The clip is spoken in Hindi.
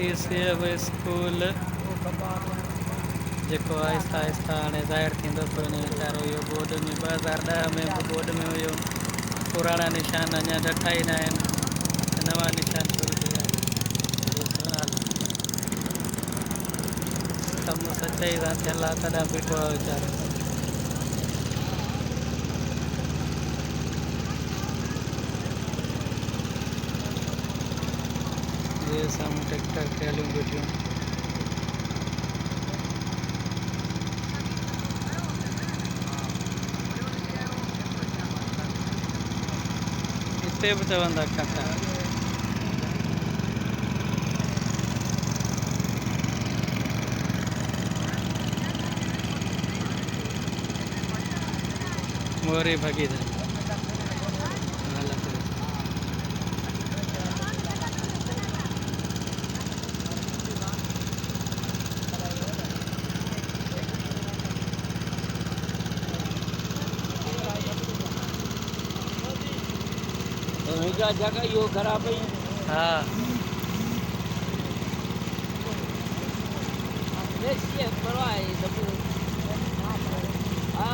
TCF स्कूल जेको आहिस्ता आहिस्ता हाणे ज़ाहिर थींदो पियो वञे वीचारो। इहो बोर्ड में 2010 में बि बोर्ड में हुयो। पुराणा निशान अञा ॾठा ई न आहिनि, नवां निशान शुरू थिया आहिनि। कमु सचाई सां थियल आहे तॾहिं बीठो आहे वीचारो। जे साम्हूं ट्रैक्टर ट्रेलियूं बीठियूं। हिते बि चवंदा काका मोरी भॻी जगह इहो ख़राब हुई। हा परवाह आहे हा